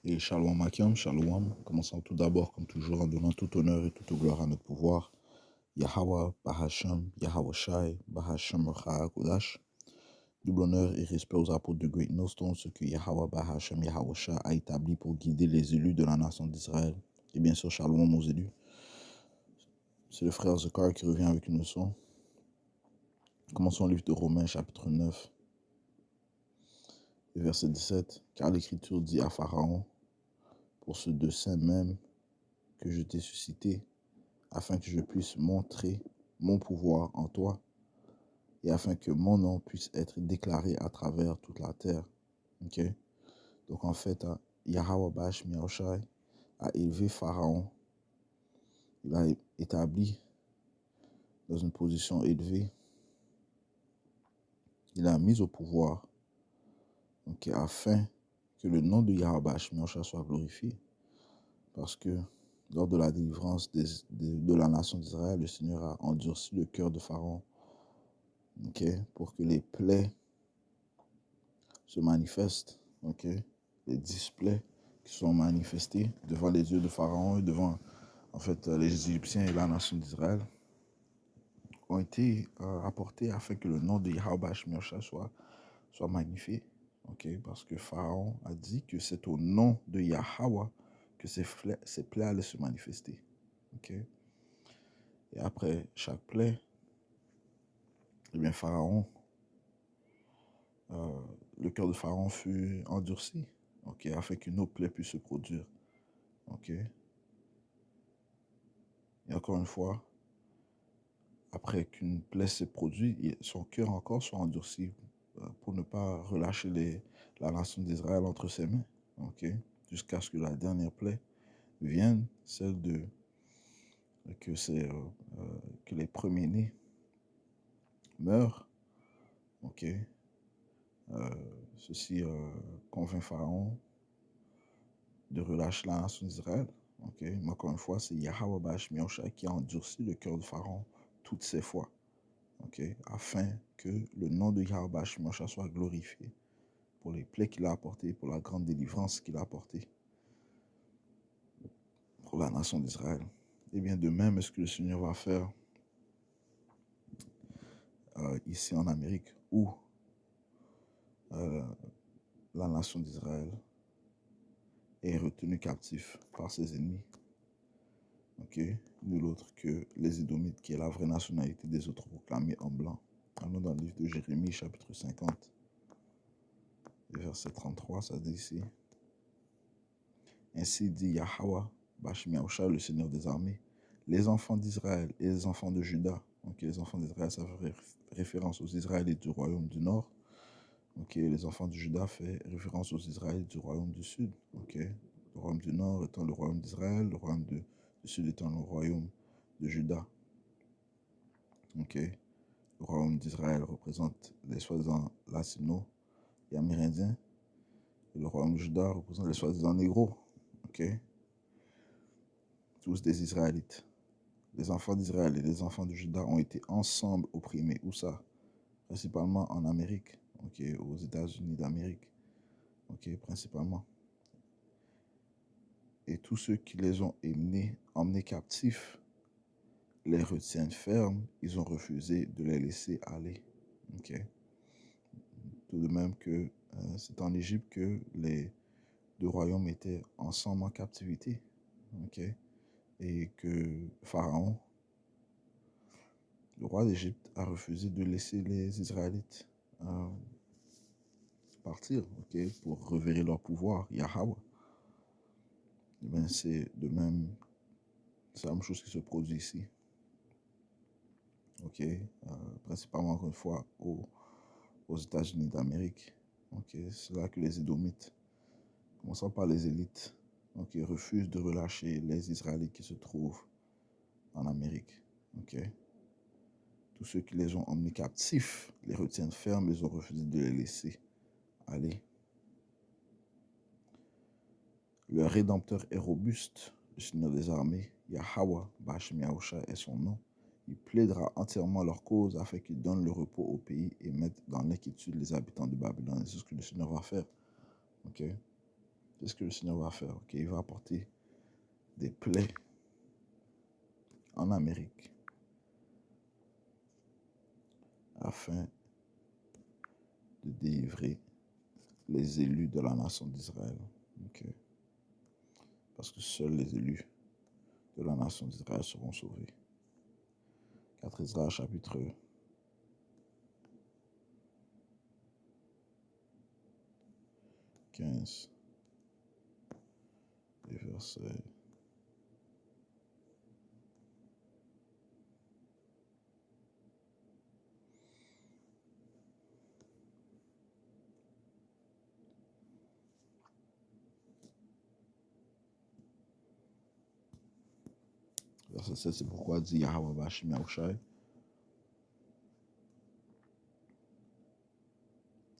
Et Shalom Akim, Shalom. Commençons tout d'abord, comme toujours, en donnant tout honneur et toute gloire à notre pouvoir. Yahweh, Bahashem, Yahweh Shai, Bahashem Racha Kodash. Double honneur et respect aux apôtres de Great Millstone, ce que Yahweh, Bahashem, Yahweh Shai a établi pour guider les élus de la nation d'Israël. Et bien sûr, Shalom aux élus. C'est le frère Zekar qui revient avec une leçon. Commençons le livre de Romains, chapitre 9, verset 17. Car l'Écriture dit à Pharaon, pour ce dessein même que je t'ai suscité, afin que je puisse montrer mon pouvoir en toi, et afin que mon nom puisse être déclaré à travers toute la terre. Ok? Donc en fait, Yahweh Bash Miaoshai a élevé Pharaon, il a établi dans une position élevée, il a mis au pouvoir, ok, afin que le nom de Yahweh Bash Miaoshai soit glorifié. Parce que lors de la délivrance de la nation d'Israël, le Seigneur a endurci le cœur de Pharaon, ok, pour que les plaies se manifestent, ok, les 10 plaies qui sont manifestés devant les yeux de Pharaon et devant en fait les Égyptiens et la nation d'Israël ont été apportés afin que le nom de Yahweh Shemioshah soit magnifié, ok, parce que Pharaon a dit que c'est au nom de Yahweh que ces plaies allaient se manifester, ok. Et après chaque plaie, eh bien Pharaon, le cœur de Pharaon fut endurci, ok, afin qu'une autre plaie puisse se produire, ok. Et encore une fois, après qu'une plaie s'est produite, son cœur encore soit endurci pour ne pas relâcher la nation d'Israël entre ses mains, ok, jusqu'à ce que la dernière plaie vienne, celle de que les premiers-nés meurent, ok. Ceci convainc Pharaon de relâcher la nation d'Israël, ok. Mais encore une fois, c'est Yahweh Bash Miosha qui a endurci le cœur de Pharaon toutes ces fois. Okay, afin que le nom de Yahweh Shemosha soit glorifié pour les plaies qu'il a apportées, pour la grande délivrance qu'il a apportée pour la nation d'Israël. Et bien de même, est-ce que le Seigneur va faire ici en Amérique, où la nation d'Israël est retenue captive par ses ennemis, ok, nul autre que les Édomites, qui est la vraie nationalité des autres proclamés en blanc. Allons dans le livre de Jérémie, chapitre 50, verset 33, ça dit ici: Ainsi dit Yahweh, Bashmiaosha, le Seigneur des armées, les enfants d'Israël et les enfants de Juda. Donc les enfants d'Israël, ça fait référence aux Israélites du royaume du nord. Ok, les enfants de Juda fait référence aux Israélites du royaume du sud. Ok, le royaume du nord étant le royaume d'Israël, le royaume du sud étant le royaume de Juda. Ok, le royaume d'Israël représente les soi-disant latino et amérindiens, et le royaume de Juda représente les soi-disant négros. Ok, tous des Israélites. Les enfants d'Israël et les enfants de Juda ont été ensemble opprimés. Où ça? Principalement en Amérique, ok, aux États-Unis d'Amérique, ok, principalement. Et tous ceux qui les ont emmenés captifs, les retiennent fermes. Ils ont refusé de les laisser aller, ok. Tout de même que c'est en Égypte que les deux royaumes étaient ensemble en captivité, ok, et que Pharaon, le roi d'Égypte, a refusé de laisser les Israélites partir, ok, pour reverrer leur pouvoir, Yahweh. Et bien, c'est la même chose qui se produit ici, ok, principalement encore une fois aux États-Unis d'Amérique, ok. C'est là que les Édomites, commençant par les élites, ok, refusent de relâcher les Israélites qui se trouvent en Amérique, ok. Tous ceux qui les ont emmenés captifs les retiennent fermes, ils ont refusé de les laisser aller. Le Rédempteur est robuste, le Seigneur des armées, Yahweh, Bashmiaosha est son nom. Il plaidera entièrement leur cause afin qu'il donne le repos au pays et mette dans l'inquiétude les habitants de Babylone. C'est ce que le Seigneur va faire. Ok. Qu'est-ce que le Seigneur va faire? Ok, il va apporter des plaies en Amérique afin de délivrer les élus de la nation d'Israël. Ok. Parce que seuls les élus de la nation d'Israël seront sauvés. 4 Esdras chapitre 15 et verset verset 7, c'est pourquoi dit Yahweh Bashim Yahushai.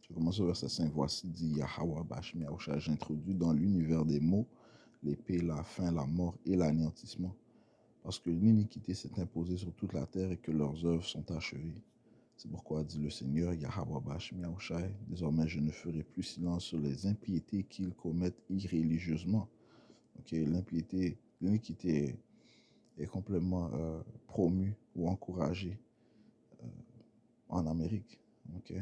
Je commence au verset 5. Voici dit Yahweh Bashim Yahushai. J'introduis dans l'univers des mots l'épée, la faim, la mort et l'anéantissement. Parce que l'iniquité s'est imposée sur toute la terre et que leurs œuvres sont achevées. C'est pourquoi dit le Seigneur, Yahweh Bashim Yahushai, désormais je ne ferai plus silence sur les impiétés qu'ils commettent irréligieusement. Ok, l'impiété, l'iniquité est complètement promue ou encouragée en Amérique. Ok,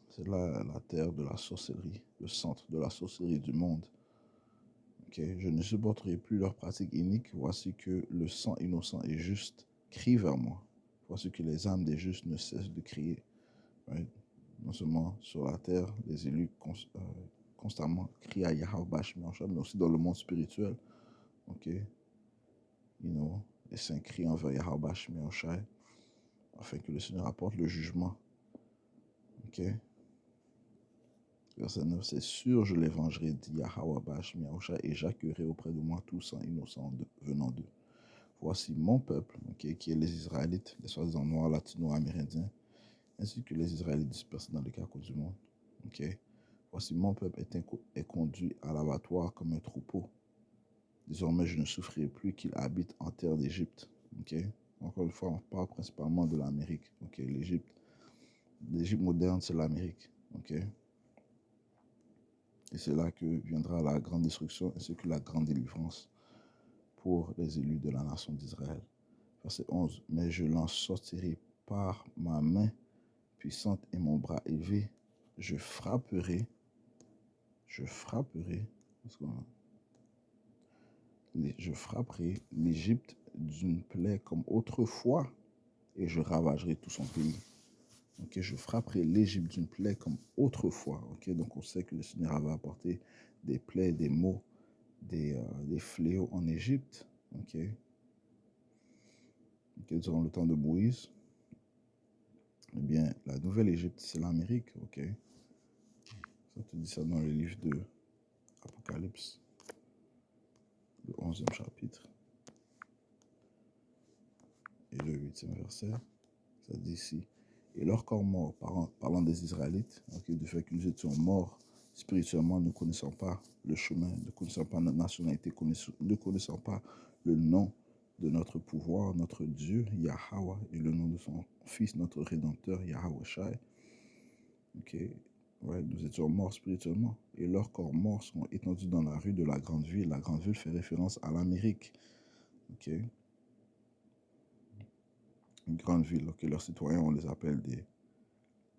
c'est là la terre de la sorcellerie, le centre de la sorcellerie du monde. Ok, je ne supporterai plus leurs pratiques iniques. Voici que le sang innocent et juste crie vers moi. Voici que les âmes des justes ne cessent de crier. Right? Non seulement sur la terre, les élus constamment crient à Yahweh Bashim Yahushai, mais aussi dans le monde spirituel. Ok, les saints crient envers Yahweh Bashim Yahushai afin que le Seigneur apporte le jugement. Ok. Verset 9, c'est sûr, je les vengerai, dit Yahweh Bashim Yahushai, et j'accueillerai auprès de moi tout sang innocent venant d'eux. Voici mon peuple, okay, qui est les Israélites, les soi-disant noirs, latino-amérindiens, ainsi que les Israélites dispersés dans les carrefours du monde. Okay. Voici mon peuple est conduit à l'abattoir comme un troupeau. Désormais, je ne souffrirai plus qu'il habite en terre d'Égypte. Okay. Encore une fois, on parle principalement de l'Amérique. Okay. L'Égypte moderne, c'est l'Amérique. Okay. Et c'est là que viendra la grande destruction ainsi que la grande délivrance pour les élus de la nation d'Israël. Verset 11. Mais je l'en sortirai par ma main puissante et mon bras élevé. Je frapperai l'Égypte d'une plaie comme autrefois et je ravagerai tout son pays. Okay, je frapperai l'Égypte d'une plaie comme autrefois. Okay, donc on sait que le Seigneur avait apporté des plaies, des maux, des fléaux en Égypte. Okay. Durant le temps de Moïse. Eh bien, la nouvelle Égypte, c'est l'Amérique. Okay. Ça te dit ça dans le livre de Apocalypse, le 11e chapitre et le 8e verset. Ça dit ici. Et leur corps mort, parlant des Israélites, okay, du fait que nous étions morts spirituellement, ne connaissant pas le chemin, ne connaissant pas notre nationalité, ne connaissant pas le nom de notre pouvoir, notre Dieu, Yahweh, et le nom de son Fils, notre Rédempteur, Yahweh Shai. Okay. Ouais, nous étions morts spirituellement. Et leurs corps morts sont étendus dans la rue de la grande ville. La grande ville fait référence à l'Amérique. Okay. Une grande ville. Okay. Leurs citoyens, on les appelle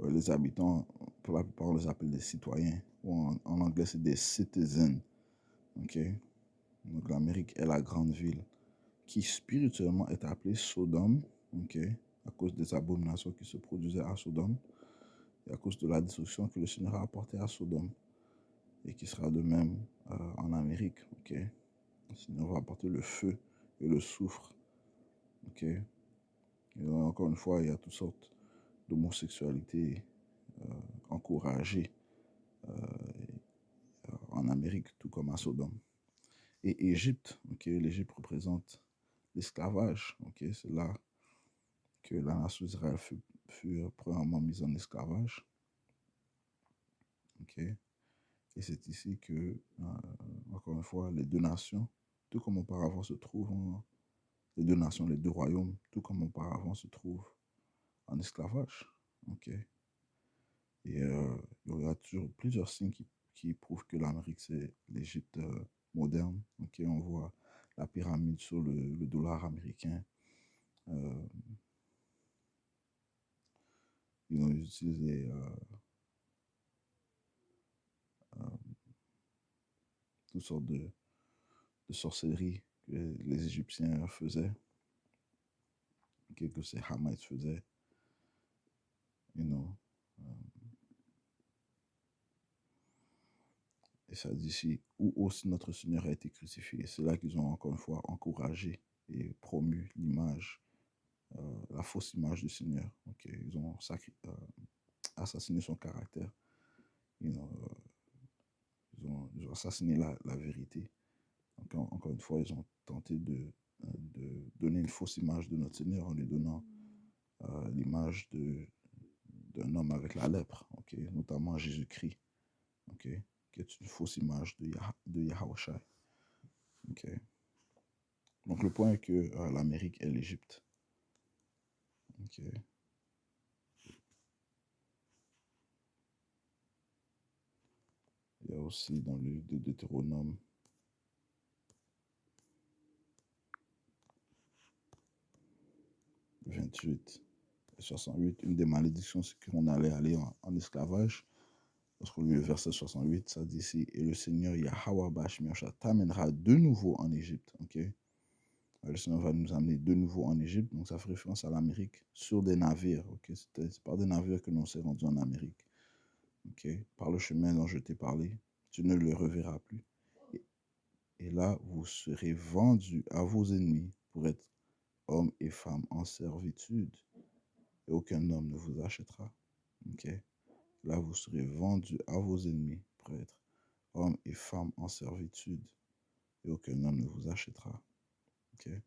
les habitants, pour la plupart, on les appelle des citoyens. Ou en anglais, c'est des citizens. Okay. Donc l'Amérique est la grande ville qui spirituellement est appelée Sodome. Okay. À cause des abominations qui se produisaient à Sodome. Et à cause de la destruction que le Seigneur a apportée à Sodome. Et qui sera de même en Amérique. Okay. Le Seigneur va apporter le feu et le soufre. Okay. Et encore une fois, il y a toutes sortes d'homosexualité encouragée en Amérique, tout comme à Sodome. Et Égypte, okay, l'Égypte représente l'esclavage. Okay. C'est là que la nation d'Israël fut premièrement mise en esclavage. Okay. Et c'est ici que, encore une fois, les deux nations, tout comme auparavant se trouvent, les deux nations, les deux royaumes, tout comme auparavant se trouvent en esclavage. Okay. Et il y aura toujours plusieurs signes qui prouve que l'Amérique, c'est l'Égypte moderne. Ok, on voit la pyramide sur le dollar américain. Ils ont utilisé toutes sortes de sorcellerie que les Égyptiens faisaient, que ces Hamites faisaient. You know. Et ça dit ici, où aussi notre Seigneur a été crucifié. C'est là qu'ils ont encore une fois encouragé et promu l'image, la fausse image du Seigneur. Okay. Ils ont assassiné son caractère. You know, ils ont assassiné la vérité. Donc, encore une fois, ils ont tenté de donner une fausse image de notre Seigneur en lui donnant l'image d'un homme avec la lèpre, okay, notamment Jésus-Christ, okay, qui est une fausse image de Yahushua. Okay. Donc le point est que l'Amérique est l'Égypte. Okay. Il y a aussi dans le livre de Deutéronome 28 et 68, une des malédictions, c'est qu'on allait aller en esclavage. Parce que le verset 68, ça dit ici, et le Seigneur Yahweh Bashmiosha t'amènera de nouveau en Égypte. Okay? Le Seigneur va nous amener de nouveau en Égypte. Donc ça fait référence à l'Amérique sur des navires. Okay? C'est par des navires que l'on s'est rendu en Amérique. Okay? Par le chemin dont je t'ai parlé, tu ne le reverras plus. Et là, vous serez vendus à vos ennemis pour être hommes et femmes en servitude. Et aucun homme ne vous achètera. Okay? Là, vous serez vendus à vos ennemis pour être hommes et femmes en servitude. Et aucun homme ne vous achètera. Okay?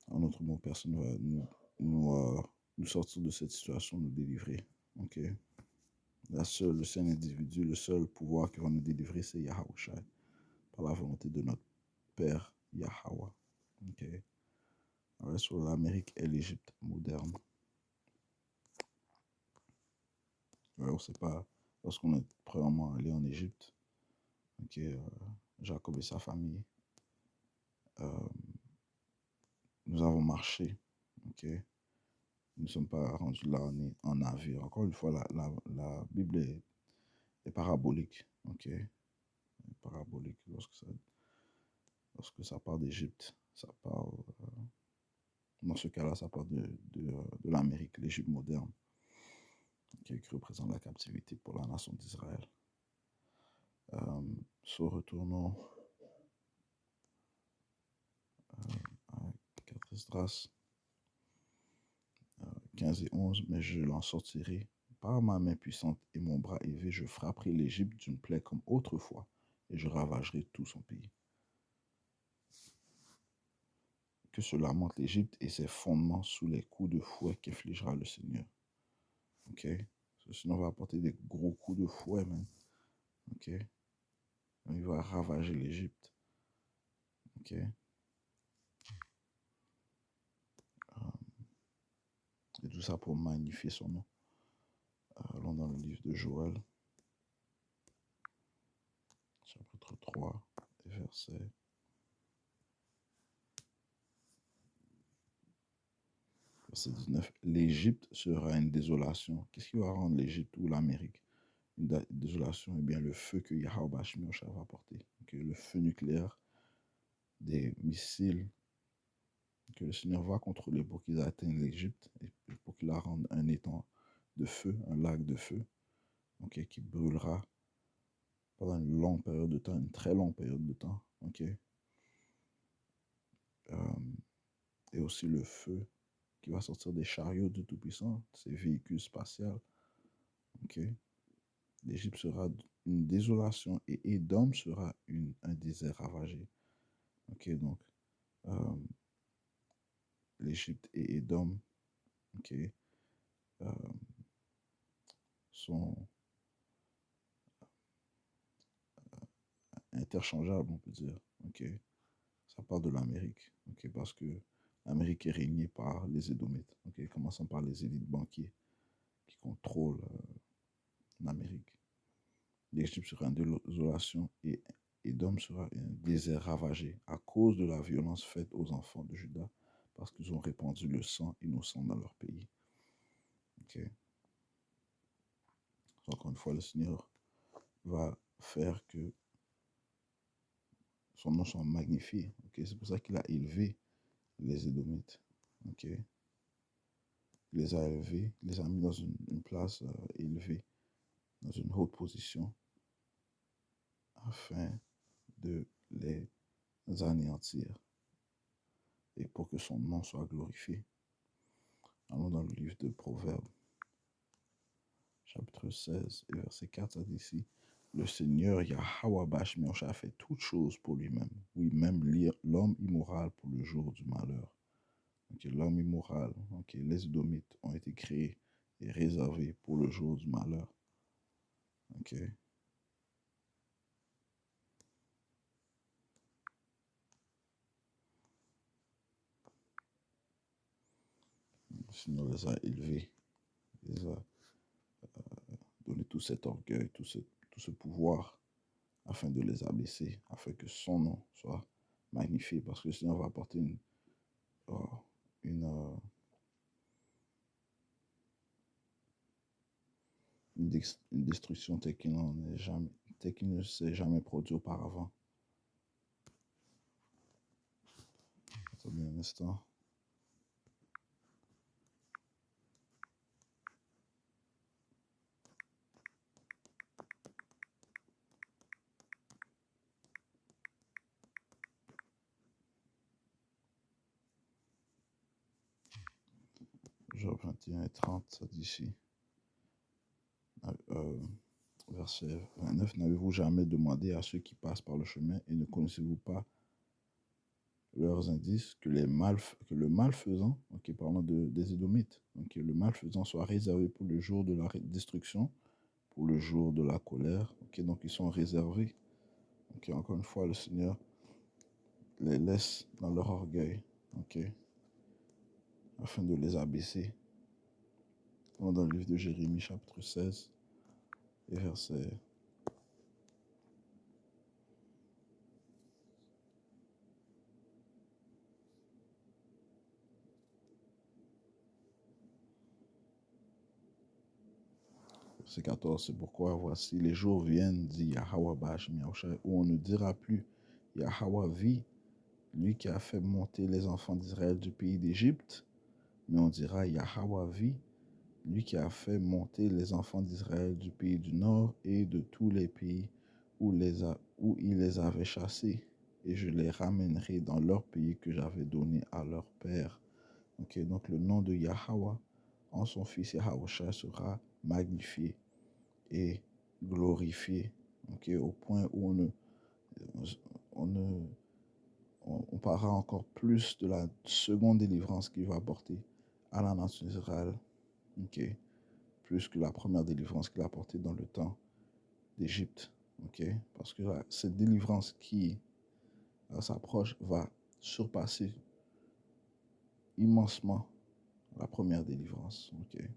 En autre mot, personne ne va nous sortir de cette situation, nous délivrer. Okay? Le seul individu, le seul pouvoir qui va nous délivrer, c'est Yahushua, par la volonté de notre Père Yahweh. Okay? Alors, sur l'Amérique et l'Égypte moderne. Ouais, on ne sait pas, lorsqu'on est premièrement allé en Égypte, okay, Jacob et sa famille, nous avons marché. Okay? Nous ne sommes pas rendus là en navire. Encore une fois, la Bible est parabolique. Okay? Parabolique lorsque ça parle d'Égypte, ça parle, dans ce cas-là, ça parle de l'Amérique, l'Égypte moderne, okay, qui représente la captivité pour la nation d'Israël. Retournons à 4 Esdras 15 et 11, mais je l'en sortirai par ma main puissante et mon bras élevé, je frapperai l'Égypte d'une plaie comme autrefois, et je ravagerai tout son pays. Que se lamente l'Égypte et ses fondements sous les coups de fouet qu'infligera le Seigneur. Ok? Sinon, on va apporter des gros coups de fouet, man. Ok? Il va ravager l'Égypte. Ok? Et tout ça pour magnifier son nom. Allons dans le livre de Joël, chapitre 3, verset 19. L'Égypte sera une désolation. Qu'est-ce qui va rendre l'Égypte ou l'Amérique une désolation? Eh bien, le feu que Yahweh Bashmiosha va apporter. Okay? Le feu nucléaire, des missiles que le Seigneur va contrôler pour qu'ils atteignent l'Égypte et pour qu'il la rende un étang de feu, un lac de feu, okay, qui brûlera pendant une longue période de temps, une très longue période de temps. Okay? Et aussi le feu qui va sortir des chariots du Tout-Puissant, ces véhicules spatials. Okay? L'Égypte sera une désolation et Édom sera un désert ravagé. Okay? Donc, l'Égypte et Édom, okay, sont interchangeables, on peut dire. Okay? Ça parle de l'Amérique, okay? Parce que l'Amérique est régnée par les Édomites, okay? Commençant par les élites banquiers qui contrôlent l'Amérique. L'Égypte sera une désolation et Édom sera un désert ravagé à cause de la violence faite aux enfants de Juda parce qu'ils ont répandu le sang innocent dans leur pays. Ok. Encore une fois, le Seigneur va faire que son nom soit magnifié. Ok. C'est pour ça qu'il a élevé les Édomites. Ok. Il les a élevés, il les a mis dans une place élevée, dans une haute position, afin de les anéantir et pour que son nom soit glorifié. Allons dans le livre de Proverbes, chapitre 16 et verset 4, ça dit ici, le Seigneur Yahweh Bashmiach a fait toutes choses pour lui-même. Oui, même l'homme immoral pour le jour du malheur. Okay, l'homme immoral, okay, les Édomites ont été créés et réservés pour le jour du malheur. Okay. Le Seigneur les a élevés, les a donné tout cet orgueil, tout ce pouvoir, afin de les abaisser, afin que son nom soit magnifié, parce que le Seigneur va apporter une, une destruction telle qu'il ne s'est jamais produit auparavant. Attendez un instant. Job 21 et 30, ça dit ici. Verset 29, n'avez-vous jamais demandé à ceux qui passent par le chemin et ne connaissez-vous pas leurs indices que le malfaisant, okay, parlant des Édomites, okay, le malfaisant soit réservé pour le jour de la destruction, pour le jour de la colère, okay, donc ils sont réservés. Okay, encore une fois, le Seigneur les laisse dans leur orgueil, okay, afin de les abaisser. Dans le livre de Jérémie, chapitre 16, et verset Verset 14, c'est pourquoi voici les jours viennent, dit Yahweh Bashmiach, où on ne dira plus Yahweh vit, lui qui a fait monter les enfants d'Israël du pays d'Égypte, mais on dira Yahweh vit, lui qui a fait monter les enfants d'Israël du pays du nord et de tous les pays où il les avait chassés, et je les ramènerai dans leur pays que j'avais donné à leur père. Okay, donc le nom de Yahweh en son fils Yahweh sera magnifié et glorifié, okay, au point où on parlera encore plus de la seconde délivrance qu'il va apporter à la nation d'Israël, okay, plus que la première délivrance qu'il a apportée dans le temps d'Égypte, okay, parce que là, cette délivrance qui s'approche va surpasser immensement la première délivrance, okay.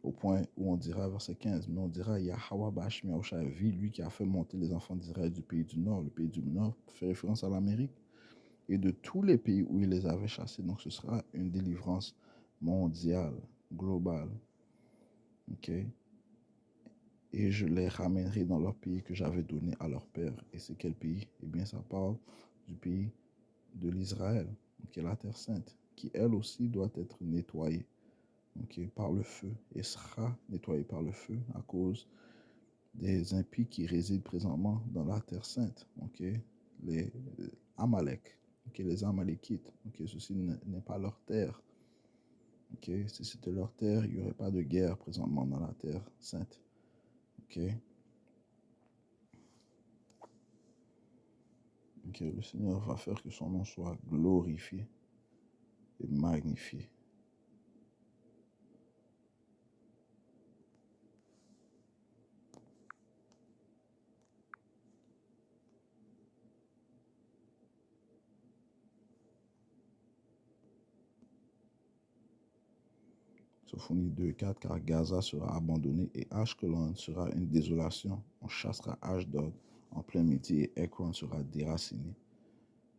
Au point où on dira, verset 15, mais on dira Yahweh Bashmiach vit, lui qui a fait monter les enfants d'Israël du pays du Nord. Le pays du Nord fait référence à l'Amérique et de tous les pays où il les avait chassés. Donc ce sera une délivrance mondiale, globale. Okay? Et je les ramènerai dans leur pays que j'avais donné à leur père. Et c'est quel pays? Eh bien, ça parle du pays de l'Israël, qui est la Terre Sainte, qui elle aussi doit être nettoyée, okay, par le feu, et sera nettoyée par le feu à cause des impies qui résident présentement dans la Terre Sainte, okay, les Amalek, okay, les Amalékites, okay, ceci n'est pas leur terre. Okay, si c'était leur terre, il n'y aurait pas de guerre présentement dans la Terre Sainte. Okay. Okay, le Seigneur va faire que son nom soit glorifié et magnifié. Sophonie 2:4, car Gaza sera abandonné et Ashkelon sera une désolation. On chassera Ashdod en plein midi et Ekron sera déraciné.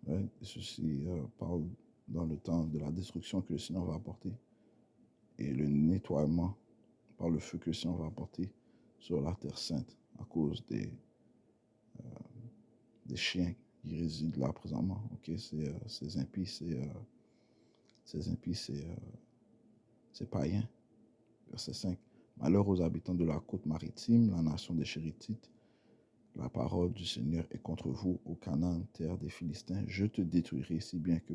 Ouais, ceci parle dans le temps de la destruction que le Seigneur va apporter et le nettoiement par le feu que le Seigneur va apporter sur la terre sainte à cause des chiens qui résident là présentement. Ok, ces impies, c'est païen. Verset 5. Malheur aux habitants de la côte maritime, la nation des Chéritites. La parole du Seigneur est contre vous, au Canaan, terre des Philistins. Je te détruirai si bien que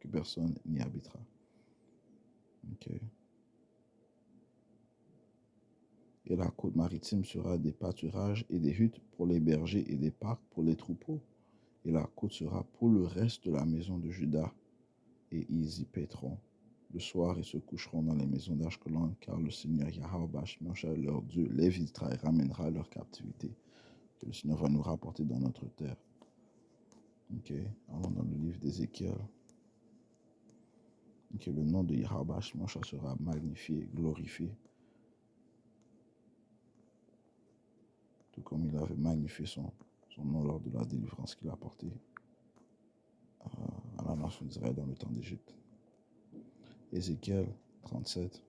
personne n'y habitera. Ok. Et la côte maritime sera des pâturages et des huttes pour les bergers et des parcs pour les troupeaux. Et la côte sera pour le reste de la maison de Juda, et ils y paîtront le soir et se coucheront dans les maisons d'Ashkelon, car le Seigneur Yahweh Bashmiach, leur Dieu, les visitera et ramènera leur captivité, que le Seigneur va nous rapporter dans notre terre. Ok, allons dans le livre d'Ézéchiel. Ok, le nom de Yahweh Bashmiach sera magnifié, glorifié, tout comme il avait magnifié son nom lors de la délivrance qu'il a apportée à la nation d'Israël dans le temps d'Égypte. Ézéchiel 37,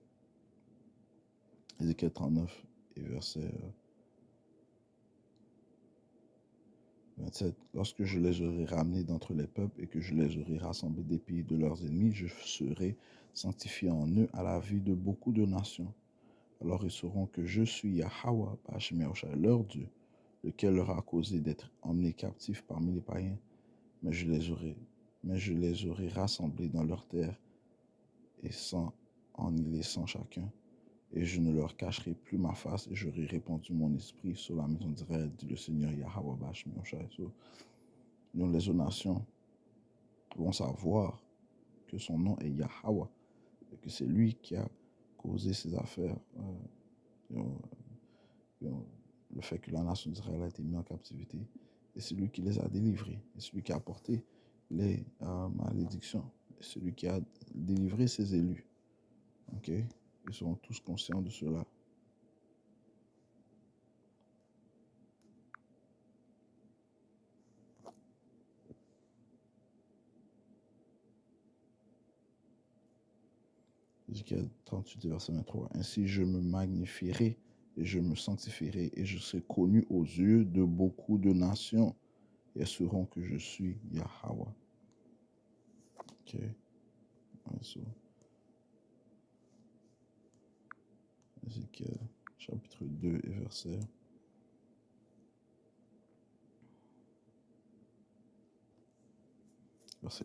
Ézéchiel 39 et verset 27. Lorsque je les aurai ramenés d'entre les peuples et que je les aurai rassemblés des pays de leurs ennemis, je serai sanctifié en eux à la vue de beaucoup de nations. Alors ils sauront que je suis Yahweh, Bashmiach, leur Dieu, lequel leur a causé d'être emmenés captifs parmi les païens, mais je les aurai rassemblés dans leur terre et en y laissant chacun. Et je ne leur cacherai plus ma face, et j'aurai répandu mon esprit sur la maison d'Israël, dit le Seigneur Yahweh Bashmiach. Nous, les autres nations, vont savoir que son nom est Yahweh, et que c'est lui qui a causé ces affaires. Le fait que la nation d'Israël a été mise en captivité, et c'est lui qui les a délivrés, et celui qui a apporté les malédictions, et celui qui a délivré ses élus. Ok? Ils seront tous conscients de cela. Ézéchiel 38, verset 23. Ainsi je me magnifierai et je me sanctifierai et je serai connu aux yeux de beaucoup de nations et elles sauront que je suis Yahweh. Ok. So, Ézéchiel chapitre 2 et verset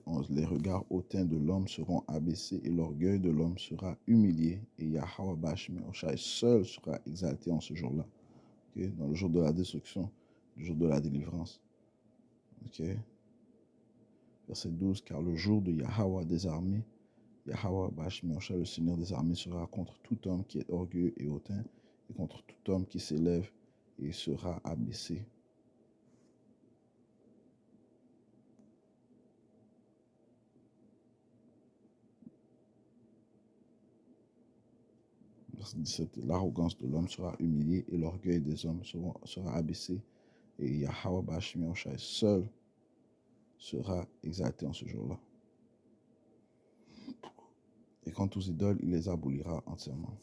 11. Les regards hautains de l'homme seront abaissés et l'orgueil de l'homme sera humilié et Yahweh Bashmiach seul sera exalté en ce jour-là. Okay? Dans le jour de la destruction, le jour de la délivrance. Ok. Verset 12, car le jour de Yahweh des armées, Yahweh Bashmiach, le Seigneur des armées, sera contre tout homme qui est orgueilleux et hautain, et contre tout homme qui s'élève et sera abaissé. Verset 17, l'arrogance de l'homme sera humiliée et l'orgueil des hommes sera abaissé, et Yahweh Bashmiach seul sera exalté en ce jour-là. Et quant aux idoles, il les abolira entièrement.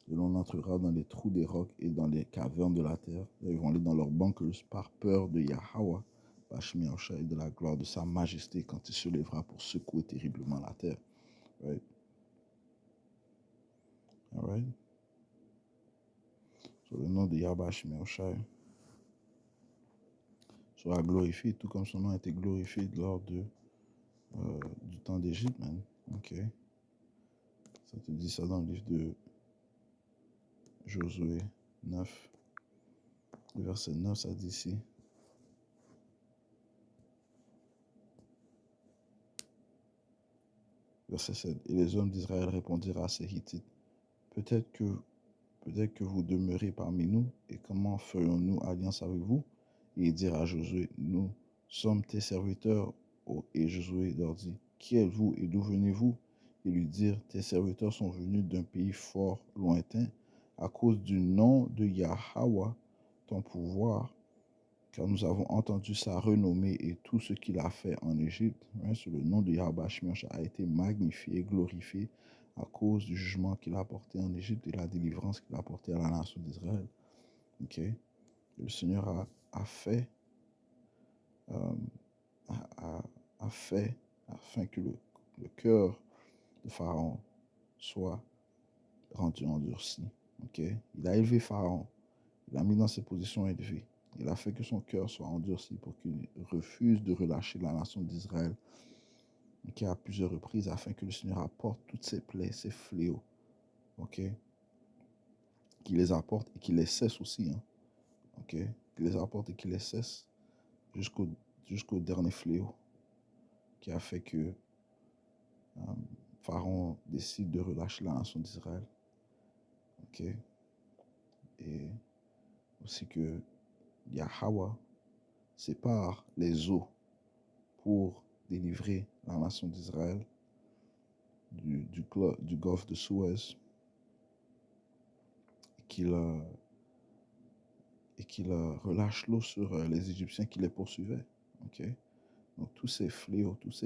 Et l'on entrera dans les trous des rocs et dans les cavernes de la terre. Ils vont aller dans leurs bunkers par peur de Yahweh, Bashmiach, et de la gloire de sa majesté quand il se lèvera pour secouer terriblement la terre. Right? All right? So, le nom de Yahweh Bashmiach sera glorifié, tout comme son nom a été glorifié lors du temps d'Égypte, man. Ok. Ça te dit ça dans le livre de Josué 9. Le verset 9, ça dit ici. Verset 7. Et les hommes d'Israël répondirent à ces Hittites, peut-être que vous demeurez parmi nous, et comment ferions-nous alliance avec vous? Et ils dirent à Josué, nous sommes tes serviteurs. Et Josué leur dit, qui êtes-vous et d'où venez-vous? Ils lui dirent, tes serviteurs sont venus d'un pays fort lointain à cause du nom de Yahweh, ton pouvoir, car nous avons entendu sa renommée et tout ce qu'il a fait en Égypte. Sur le nom de Yahweh Shemiosh a été magnifié et glorifié à cause du jugement qu'il a apporté en Égypte et la délivrance qu'il a apporté à la nation d'Israël. Le Seigneur a fait, euh, a fait afin que le cœur de Pharaon soit rendu endurci. Il a élevé Pharaon, il l'a mis dans ses positions élevées. Il a fait que son cœur soit endurci pour qu'il refuse de relâcher la nation d'Israël à plusieurs reprises afin que le Seigneur apporte toutes ses plaies, ses fléaux. Qu'il les apporte et qu'il les cesse aussi. Qu'il les apporte et qu'il les cesse jusqu'au dernier fléau qui a fait que Pharaon décide de relâcher la nation d'Israël. Et aussi que Yahweh sépare les eaux pour délivrer la nation d'Israël du golfe de Suez et qu'il relâche l'eau sur les Égyptiens qui les poursuivaient. Donc tous ces fléaux, tous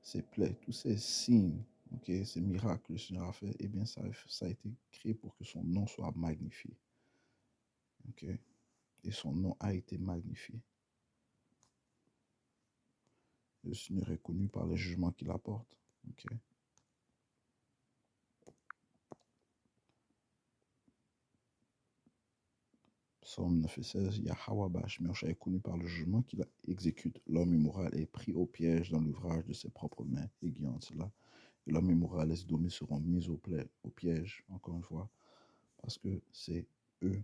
ces plaies, tous ces signes, ces miracles que le Seigneur a fait, eh bien ça a été créé pour que son nom soit magnifié. Et son nom a été magnifié. Le Seigneur est connu par les jugements qu'il apporte. Psaume 9 et 16, Yahweh Bashmiosh est connu par le jugement qu'il exécute. L'homme immoral est pris au piège dans l'ouvrage de ses propres mains, aiguillant cela. Et l'homme immoral et ses domaines seront mis au piège, encore une fois, parce que c'est eux,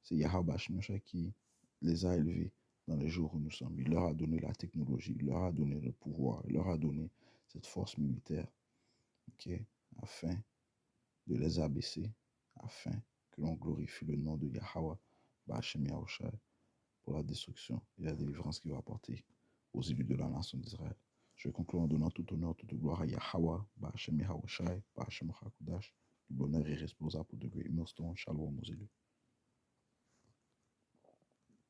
c'est Yahweh Bashmiosh qui les a élevés dans les jours où nous sommes. Il leur a donné la technologie, il leur a donné le pouvoir, il leur a donné cette force militaire, afin de les abaisser, afin que l'on glorifie le nom de Yahweh Ba'Hashem Yahushai pour la destruction et la délivrance qu'il va apporter aux élus de la nation d'Israël. Je vais conclure en donnant tout honneur, toute gloire à Yahweh Ba'Hashem Yahushai, Ba'Hashem Hakudash. L'honneur est responsable pour de great millstone. Shalom aux élus.